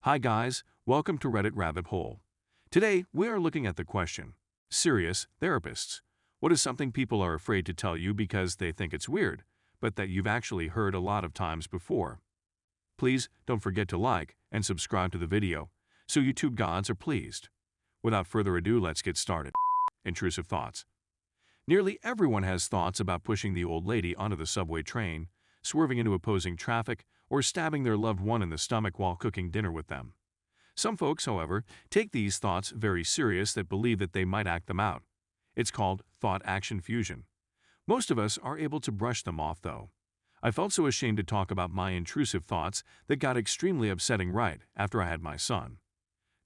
Hi guys, welcome to Reddit Rabbit Hole. Today, we are looking at the question, serious therapists. What is something people are afraid to tell you because they think it's weird, but that you've actually heard a lot of times before? Please don't forget to like and subscribe to the video, so YouTube gods are pleased. Without further ado, let's get started. Intrusive thoughts. Nearly everyone has thoughts about pushing the old lady onto the subway train, swerving into opposing traffic, or stabbing their loved one in the stomach while cooking dinner with them. Some folks, however, take these thoughts very serious that believe that they might act them out. It's called thought-action fusion. Most of us are able to brush them off, though. I felt so ashamed to talk about my intrusive thoughts that got extremely upsetting right after I had my son.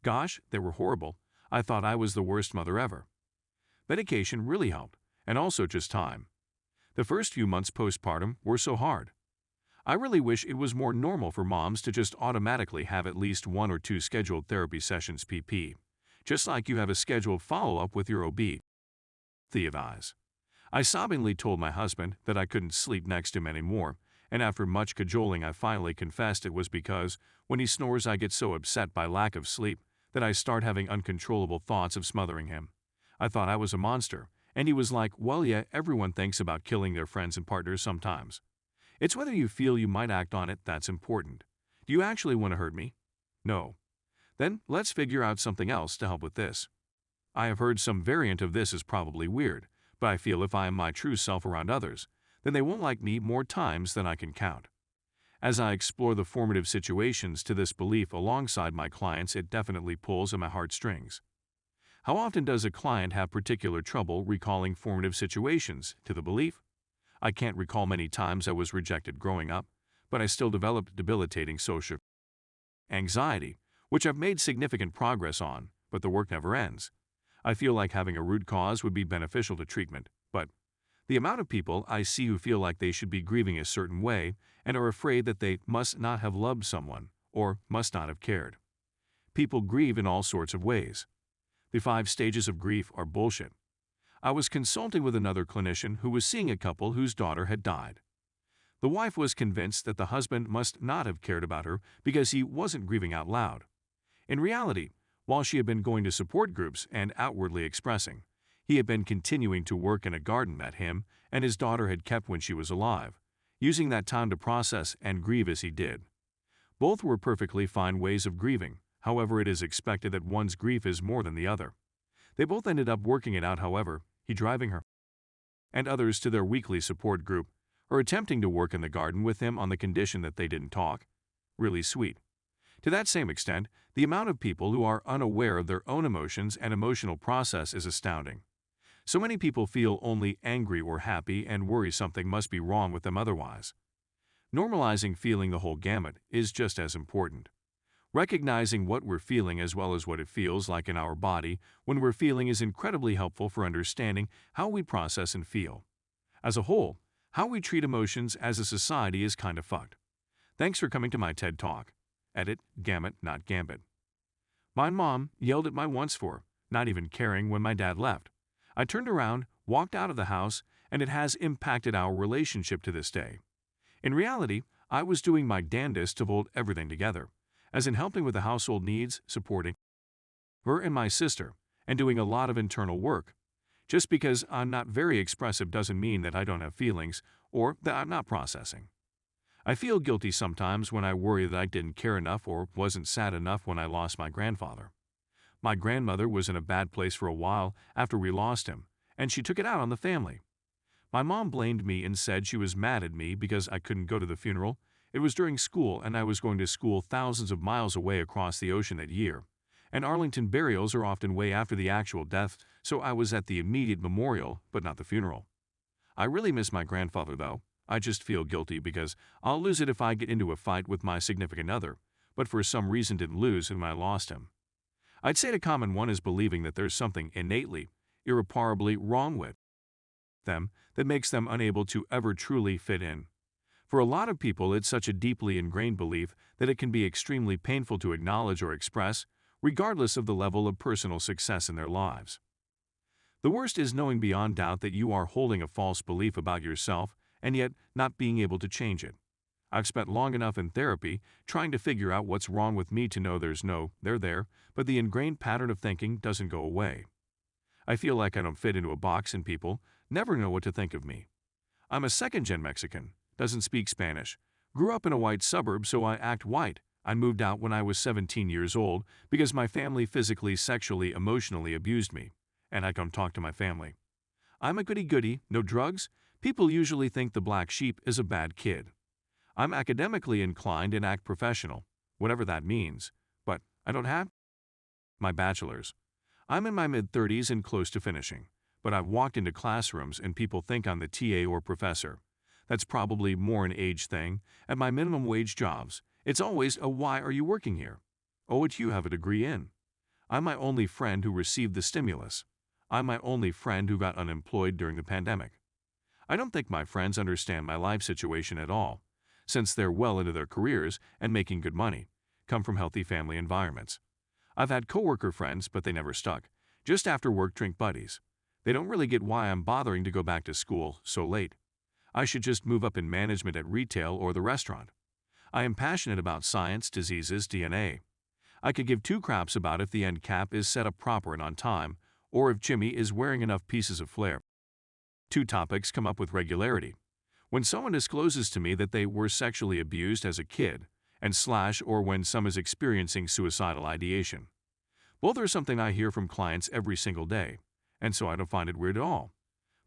Gosh, they were horrible. I thought I was the worst mother ever. Medication really helped, and also just time. The first few months postpartum were so hard. I really wish it was more normal for moms to just automatically have at least 1 or 2 scheduled therapy sessions pp. Just like you have a scheduled follow-up with your OB. Theovize. I sobbingly told my husband that I couldn't sleep next to him anymore, and after much cajoling I finally confessed it was because when he snores I get so upset by lack of sleep that I start having uncontrollable thoughts of smothering him. I thought I was a monster, and he was like, well yeah, everyone thinks about killing their friends and partners sometimes. It's whether you feel you might act on it that's important. Do you actually want to hurt me? No. Then let's figure out something else to help with this. I have heard some variant of this is probably weird, but I feel if I am my true self around others, then they won't like me more times than I can count. As I explore the formative situations to this belief alongside my clients, it definitely pulls at my heartstrings. How often does a client have particular trouble recalling formative situations to the belief? I can't recall many times I was rejected growing up, but I still developed debilitating social anxiety, which I've made significant progress on, but the work never ends. I feel like having a root cause would be beneficial to treatment, but the amount of people I see who feel like they should be grieving a certain way and are afraid that they must not have loved someone or must not have cared. People grieve in all sorts of ways. The 5 stages of grief are bullshit. I was consulting with another clinician who was seeing a couple whose daughter had died. The wife was convinced that the husband must not have cared about her because he wasn't grieving out loud. In reality, while she had been going to support groups and outwardly expressing, he had been continuing to work in a garden that him and his daughter had kept when she was alive, using that time to process and grieve as he did. Both were perfectly fine ways of grieving, however it is expected that one's grief is more than the other. They both ended up working it out, however, he driving her and others to their weekly support group, or attempting to work in the garden with him on the condition that they didn't talk. Really sweet. To that same extent, the amount of people who are unaware of their own emotions and emotional process is astounding. So many people feel only angry or happy and worry something must be wrong with them otherwise. Normalizing feeling the whole gamut is just as important. Recognizing what we're feeling as well as what it feels like in our body when we're feeling is incredibly helpful for understanding how we process and feel. As a whole, how we treat emotions as a society is kind of fucked. Thanks for coming to my TED Talk. Edit, Gamut, not Gambit. My mom yelled at my once for not even caring when my dad left. I turned around, walked out of the house, and it has impacted our relationship to this day. In reality, I was doing my damnedest to hold everything together, as in helping with the household needs, supporting her and my sister, and doing a lot of internal work. Just because I'm not very expressive doesn't mean that I don't have feelings or that I'm not processing. I feel guilty sometimes when I worry that I didn't care enough or wasn't sad enough when I lost my grandfather. My grandmother was in a bad place for a while after we lost him, and she took it out on the family. My mom blamed me and said she was mad at me because I couldn't go to the funeral. It was during school and I was going to school thousands of miles away across the ocean that year, and Arlington burials are often way after the actual death, so I was at the immediate memorial but not the funeral. I really miss my grandfather though. I just feel guilty because I'll lose it if I get into a fight with my significant other, but for some reason didn't lose and I lost him. I'd say the common one is believing that there's something innately, irreparably wrong with them that makes them unable to ever truly fit in. For a lot of people, it's such a deeply ingrained belief that it can be extremely painful to acknowledge or express, regardless of the level of personal success in their lives. The worst is knowing beyond doubt that you are holding a false belief about yourself and yet not being able to change it. I've spent long enough in therapy trying to figure out what's wrong with me to know there's no they're there, but the ingrained pattern of thinking doesn't go away. I feel like I don't fit into a box and people never know what to think of me. I'm a second-gen Mexican, doesn't speak Spanish, grew up in a white suburb so I act white. I moved out when I was 17 years old because my family physically, sexually, emotionally abused me, and I don't talk to my family. I'm a goody-goody, no drugs. People usually think the black sheep is a bad kid. I'm academically inclined and act professional, whatever that means, but I don't have my bachelor's. I'm in my mid-30s and close to finishing, but I've walked into classrooms and people think I'm the TA or professor. That's probably more an age thing. At my minimum wage jobs, it's always a "why are you working here?" "Oh, what you have a degree in?" I'm my only friend who received the stimulus. I'm my only friend who got unemployed during the pandemic. I don't think my friends understand my life situation at all, since they're well into their careers and making good money, come from healthy family environments. I've had coworker friends, but they never stuck. Just after work drink buddies. They don't really get why I'm bothering to go back to school so late. I should just move up in management at retail or the restaurant. I am passionate about science, diseases, DNA. I could give two craps about if the end cap is set up proper and on time, or if Jimmy is wearing enough pieces of flair. Two topics come up with regularity. When someone discloses to me that they were sexually abused as a kid, and or when some is experiencing suicidal ideation. Both are something I hear from clients every single day, and so I don't find it weird at all.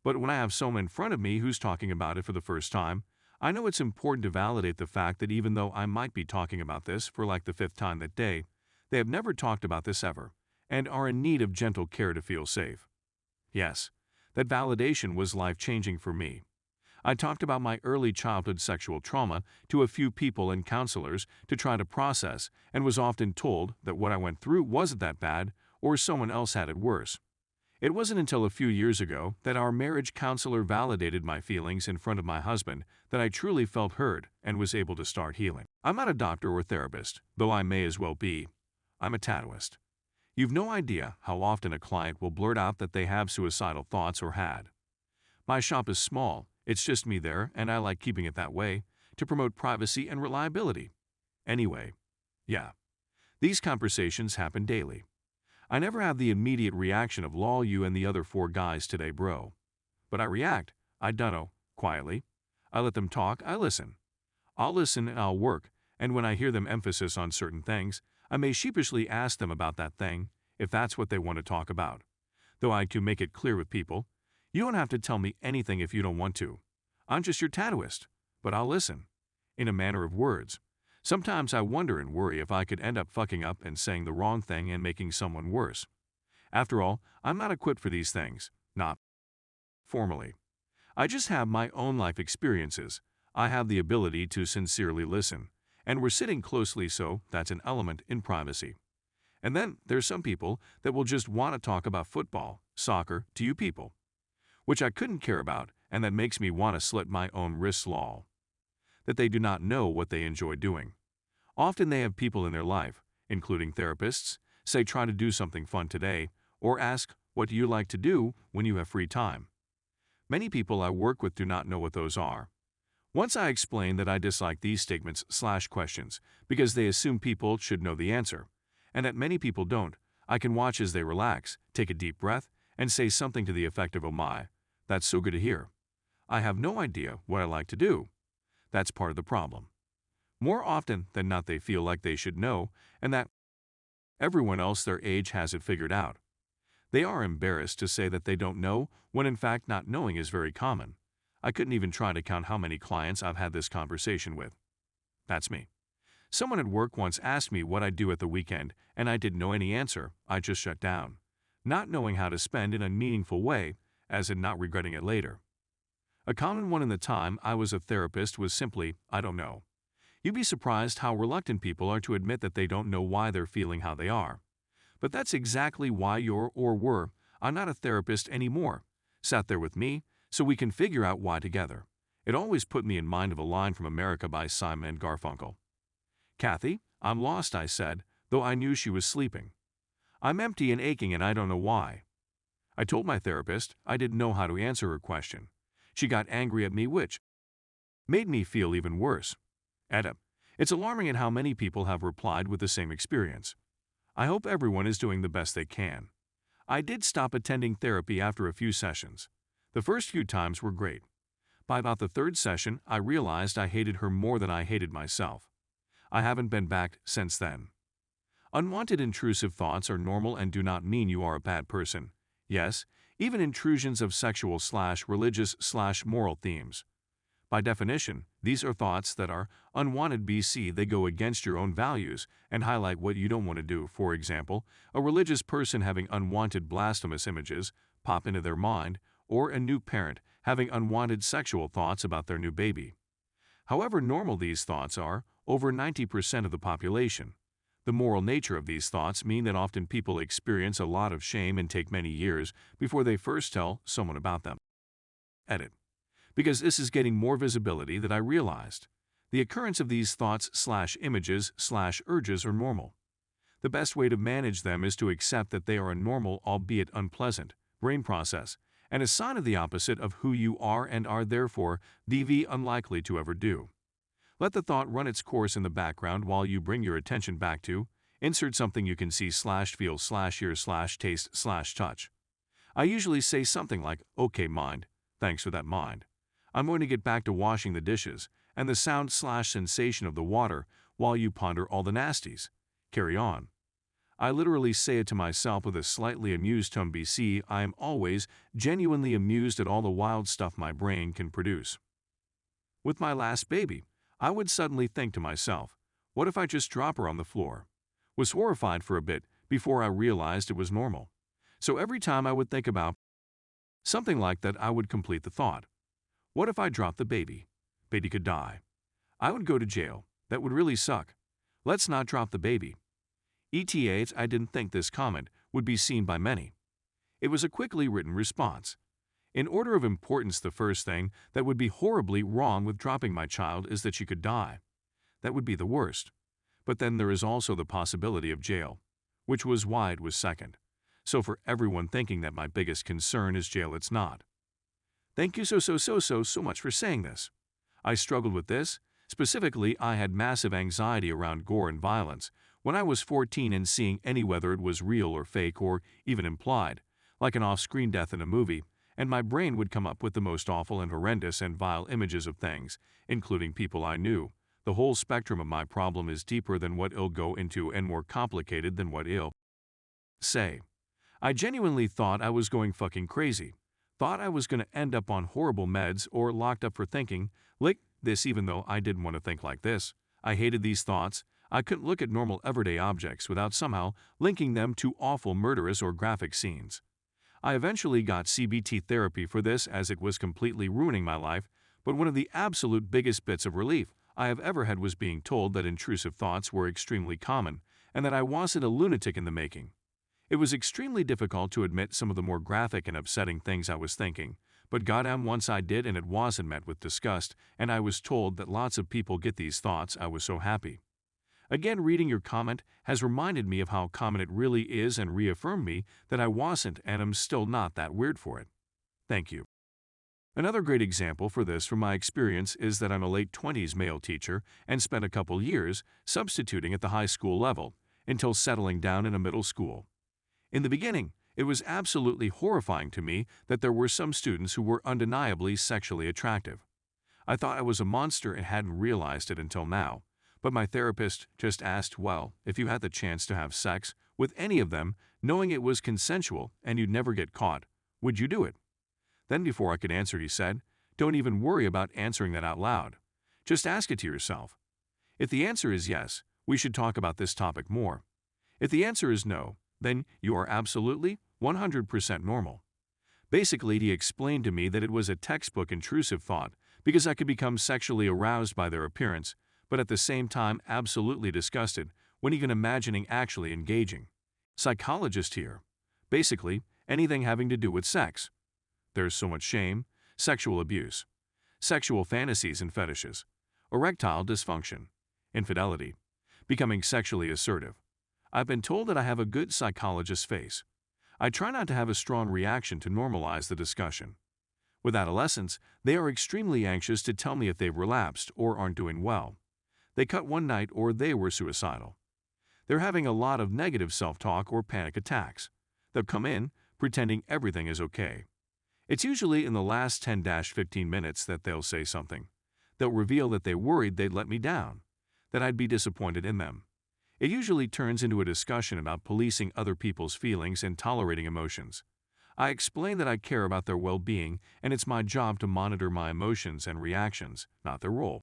But when I have someone in front of me who's talking about it for the first time, I know it's important to validate the fact that even though I might be talking about this for like the fifth time that day, they have never talked about this ever, and are in need of gentle care to feel safe. Yes, that validation was life-changing for me. I talked about my early childhood sexual trauma to a few people and counselors to try to process, and was often told that what I went through wasn't that bad or someone else had it worse. It wasn't until a few years ago that our marriage counselor validated my feelings in front of my husband that I truly felt heard and was able to start healing. I'm not a doctor or therapist, though I may as well be. I'm a tattooist. You've no idea how often a client will blurt out that they have suicidal thoughts or had. My shop is small. It's just me there, and I like keeping it that way, to promote privacy and reliability. Anyway, yeah. These conversations happen daily. I never have the immediate reaction of "lol, you and the other four guys today, bro." But I react, I dunno, quietly. I let them talk, I listen. I'll listen and I'll work, and when I hear them emphasis on certain things, I may sheepishly ask them about that thing, if that's what they want to talk about. Though I do make it clear with people, you don't have to tell me anything if you don't want to. I'm just your tattooist, but I'll listen. In a manner of words. Sometimes I wonder and worry if I could end up fucking up and saying the wrong thing and making someone worse. After all, I'm not equipped for these things, not formally. I just have my own life experiences. I have the ability to sincerely listen, and we're sitting closely, so that's an element in privacy. And then there's some people that will just want to talk about football, soccer, to you people, which I couldn't care about, and that makes me want to slit my own wrists lol. That they do not know what they enjoy doing. Often they have people in their life, including therapists, say try to do something fun today, or ask, what do you like to do when you have free time? Many people I work with do not know what those are. Once I explain that I dislike these statements/questions because they assume people should know the answer, and that many people don't, I can watch as they relax, take a deep breath, and say something to the effect of, "Oh my, that's so good to hear. I have no idea what I like to do." That's part of the problem. More often than not, they feel like they should know and that everyone else their age has it figured out. They are embarrassed to say that they don't know when in fact not knowing is very common. I couldn't even try to count how many clients I've had this conversation with. That's me. Someone at work once asked me what I do at the weekend, and I didn't know any answer. I just shut down, not knowing how to spend in a meaningful way, as in not regretting it later. A common one in the time I was a therapist was simply, "I don't know." You'd be surprised how reluctant people are to admit that they don't know why they're feeling how they are. But that's exactly why I'm not a therapist anymore, sat there with me, so we can figure out why together. It always put me in mind of a line from America by Simon and Garfunkel. "Kathy, I'm lost," I said, though I knew she was sleeping. "I'm empty and aching and I don't know why." I told my therapist I didn't know how to answer her question. She got angry at me, which made me feel even worse. Edit. It's alarming at how many people have replied with the same experience. I hope everyone is doing the best they can. I did stop attending therapy after a few sessions. The first few times were great. By about the third session, I realized I hated her more than I hated myself. I haven't been back since then. Unwanted intrusive thoughts are normal and do not mean you are a bad person. Yes, even intrusions of sexual/religious/moral themes. By definition, these are thoughts that are unwanted BC. They go against your own values and highlight what you don't want to do. For example, a religious person having unwanted blasphemous images pop into their mind, or a new parent having unwanted sexual thoughts about their new baby. However normal these thoughts are, over 90% of the population. The moral nature of these thoughts mean that often people experience a lot of shame and take many years before they first tell someone about them. Edit. Because this is getting more visibility than I realized. The occurrence of these thoughts/images/urges are normal. The best way to manage them is to accept that they are a normal, albeit unpleasant, brain process, and a sign of the opposite of who you are and are therefore DV unlikely to ever do. Let the thought run its course in the background while you bring your attention back to, insert something you can see/feel/hear/taste/touch. I usually say something like, "Okay, mind, thanks for that mind. I'm going to get back to washing the dishes," and the sound/sensation of the water while you ponder all the nasties. Carry on. I literally say it to myself with a slightly amused tone. BC, I am always genuinely amused at all the wild stuff my brain can produce. With my last baby, I would suddenly think to myself, what if I just drop her on the floor? Was horrified for a bit before I realized it was normal. So every time I would think about something like that, I would complete the thought. What if I dropped the baby? Baby could die. I would go to jail. That would really suck. Let's not drop the baby. ETA, I didn't think this comment would be seen by many. It was a quickly written response. In order of importance, the first thing that would be horribly wrong with dropping my child is that she could die. That would be the worst. But then there is also the possibility of jail, which was why it was second. So for everyone thinking that my biggest concern is jail, it's not. Thank you so much for saying this. I struggled with this. Specifically, I had massive anxiety around gore and violence when I was 14, and seeing any whether it was real or fake or even implied, like an off-screen death in a movie, and my brain would come up with the most awful and horrendous and vile images of things, including people I knew. The whole spectrum of my problem is deeper than what I'll go into and more complicated than what I'll say. I genuinely thought I was going fucking crazy. Thought I was going to end up on horrible meds or locked up for thinking like this, even though I didn't want to think like this. I hated these thoughts. I couldn't look at normal everyday objects without somehow linking them to awful, murderous, or graphic scenes. I eventually got CBT therapy for this, as it was completely ruining my life, but one of the absolute biggest bits of relief I have ever had was being told that intrusive thoughts were extremely common and that I wasn't a lunatic in the making. It was extremely difficult to admit some of the more graphic and upsetting things I was thinking, but goddamn once I did, and it wasn't met with disgust, and I was told that lots of people get these thoughts. I was so happy. Again, reading your comment has reminded me of how common it really is and reaffirmed me that I wasn't and am still not that weird for it. Thank you. Another great example for this from my experience is that I'm a late 20s male teacher and spent a couple years substituting at the high school level until settling down in a middle school. In the beginning, it was absolutely horrifying to me that there were some students who were undeniably sexually attractive. I thought I was a monster and hadn't realized it until now. But my therapist just asked, well, if you had the chance to have sex with any of them, knowing it was consensual and you'd never get caught, would you do it? Then before I could answer, he said, don't even worry about answering that out loud. Just ask it to yourself. If the answer is yes, we should talk about this topic more. If the answer is no, then you are absolutely 100% normal. Basically, he explained to me that it was a textbook intrusive thought because I could become sexually aroused by their appearance, but at the same time absolutely disgusted when even imagining actually engaging. Psychologist here. Basically, anything having to do with sex. There's so much shame, sexual abuse, sexual fantasies and fetishes, erectile dysfunction, infidelity, becoming sexually assertive. I've been told that I have a good psychologist's face. I try not to have a strong reaction to normalize the discussion. With adolescents, they are extremely anxious to tell me if they've relapsed or aren't doing well. they cut one night, or they were suicidal. They're having a lot of negative self-talk or panic attacks. They'll come in pretending everything is okay. It's usually in the last 10-15 minutes that they'll say something. They'll reveal that they worried they'd let me down, that I'd be disappointed in them. It usually turns into a discussion about policing other people's feelings and tolerating emotions. I explain that I care about their well-being and it's my job to monitor my emotions and reactions, not their role.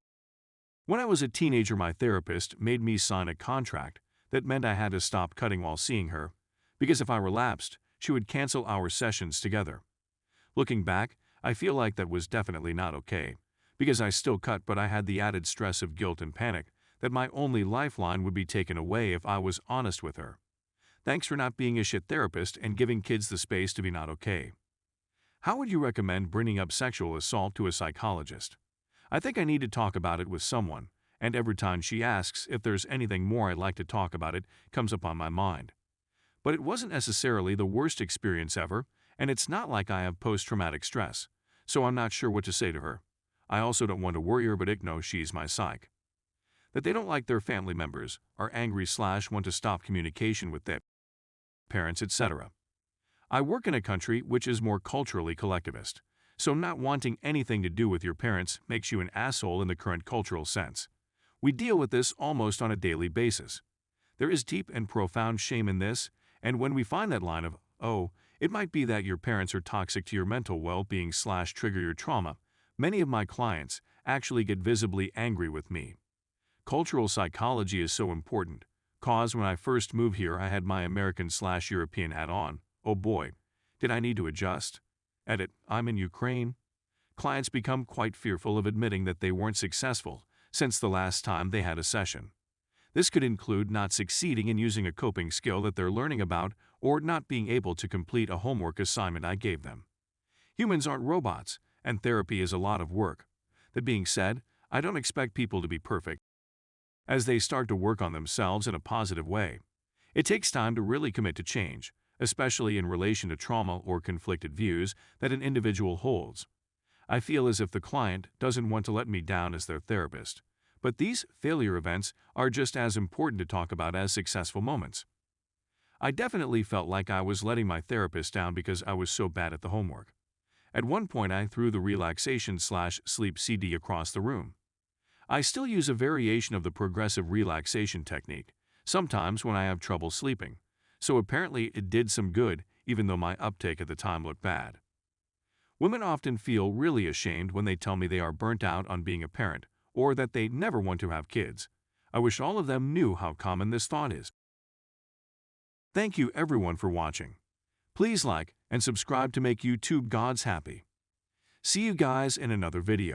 When I was a teenager, my therapist made me sign a contract that meant I had to stop cutting while seeing her, because if I relapsed, she would cancel our sessions together. Looking back, I feel like that was definitely not okay, because I still cut, but I had the added stress of guilt and panic that my only lifeline would be taken away if I was honest with her. Thanks for not being a shit therapist and giving kids the space to be not okay. How would you recommend bringing up sexual assault to a psychologist? I think I need to talk about it with someone, and every time she asks if there's anything more I'd like to talk about, it comes up on my mind. But it wasn't necessarily the worst experience ever, and it's not like I have post-traumatic stress, so I'm not sure what to say to her. I also don't want to worry her, but I know she's my psych. That they don't like their family members, are angry/want to stop communication with their parents, etc. I work in a country which is more culturally collectivist, so not wanting anything to do with your parents makes you an asshole in the current cultural sense. We deal with this almost on a daily basis. There is deep and profound shame in this, and when we find that line of, oh, it might be that your parents are toxic to your mental well-being/trigger your trauma, many of my clients actually get visibly angry with me. Cultural psychology is so important, cause when I first moved here I had my American/European hat on. Oh boy, did I need to adjust. Edit, I'm in Ukraine. Clients become quite fearful of admitting that they weren't successful since the last time they had a session. This could include not succeeding in using a coping skill that they're learning about or not being able to complete a homework assignment I gave them. Humans aren't robots, and therapy is a lot of work. That being said, I don't expect people to be perfect as they start to work on themselves in a positive way. It takes time to really commit to change, especially in relation to trauma or conflicted views that an individual holds. I feel as if the client doesn't want to let me down as their therapist, but these failure events are just as important to talk about as successful moments. I definitely felt like I was letting my therapist down because I was so bad at the homework. At one point I threw the relaxation/sleep CD across the room. I still use a variation of the progressive relaxation technique, sometimes when I have trouble sleeping, so apparently it did some good even though my uptake at the time looked bad. Women often feel really ashamed when they tell me they are burnt out on being a parent or that they never want to have kids. I wish all of them knew how common this thought is. Thank you everyone for watching. Please like and subscribe to make YouTube gods happy. See you guys in another video.